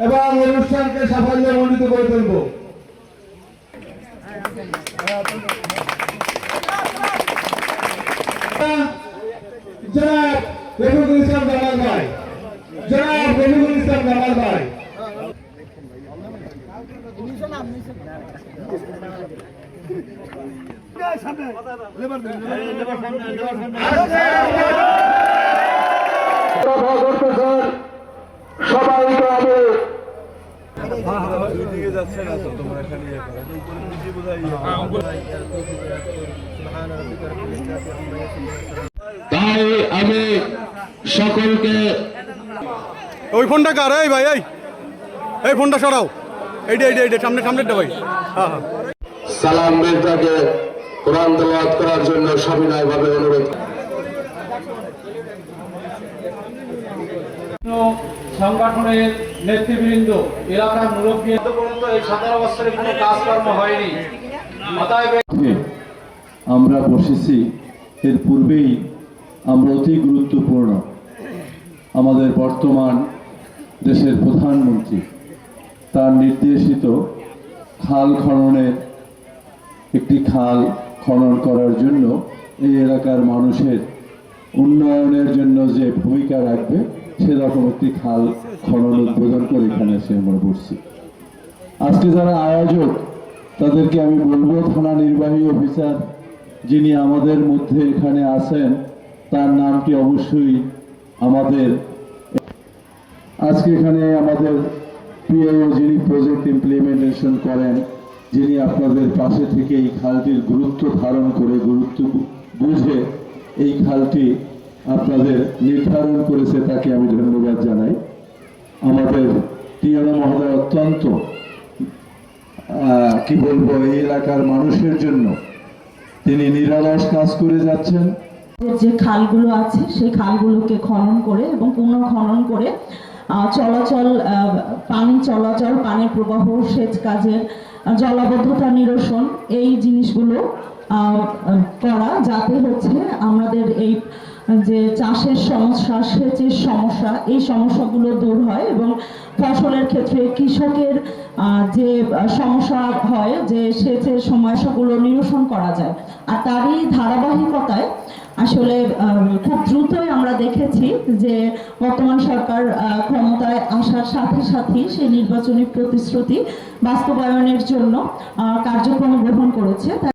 এবং অনুষ্ঠানকে সাফল্যমণ্ডিত করে তুলব। জনাব রফিকুল ইসলাম জামাল ভাই, জনাব রফিকুল ইসলাম জামাল ভাই। সবাইকে আমি তাই আমি সকলকে ওই ফোনটা কার? এই ভাই, এই ফোনটা সরাও, এইটা সামনেটা ভাই। সালাম মির্জাকে কোরআন তেলাওয়াত করার জন্য সবিনয়ভাবে অনুরোধ। সংগঠনের নেতৃবৃন্দ, এলাকার মুরব্বী পর্যন্ত এই 17 বছরে কোনো কাজকর্ম হয়নি। আমরা বসেছি, এর পূর্বেই আমরা অতি গুরুত্বপূর্ণ আমাদের বর্তমান দেশের প্রধানমন্ত্রী তার নির্দেশিত খাল খননের একটি খাল খনন করার জন্য এই এলাকার মানুষের উন্নয়নের জন্য যে ভূমিকা রাখবে সেরকম একটি খাল খনন উদ্বোধন করে এখানে এসে আমরা বসছি। আজকে যারা আয়োজক তাদেরকে আমি বলবো, থানা নির্বাহী অফিসার যিনি আমাদের মধ্যে এখানে আছেন তার নামটি অবশ্যই আমাদের আজকে এখানে আমাদের পিআইও যিনি প্রজেক্ট ইমপ্লিমেন্টেশন করেন, যিনি আপনাদের পাশে থেকে এই খালটির গুরুত্ব ধারণ করে গুরুত্ব বুঝে এই খালটি আপনাদের নির্ধারণ করেছে, তাকে আমি ধন্যবাদ জানাই। আমাদের টিএনও মহোদয় অত্যন্ত কি বলবো, এই এলাকার মানুষের জন্য তিনি নিরলস কাজ করে যাচ্ছেন। যে খালগুলো আছে সেই খালগুলোকে খনন করে এবং পুনঃখনন করে চলাচল, পানি চলাচল, পানির প্রবাহ, সেচ কাজের জলাবদ্ধতা নিরসন, এই জিনিসগুলো করা, যাতে হচ্ছে আমাদের এই যে চাষের সমস্যা, সেচের সমস্যা, এই সমস্যাগুলো দূর হয় এবং ফসলের ক্ষেত্রে কৃষকের যে সমস্যা হয় যে সেচের সমস্যাগুলো নিরসন করা যায়। আর তারই ধারাবাহিকতায় আসলে খুব দ্রুতই আমরা দেখেছি যে বর্তমান সরকার ক্ষমতায় আসার সাথে সাথেই সেই নির্বাচনী প্রতিশ্রুতি বাস্তবায়নের জন্য কার্যক্রম গ্রহণ করেছে।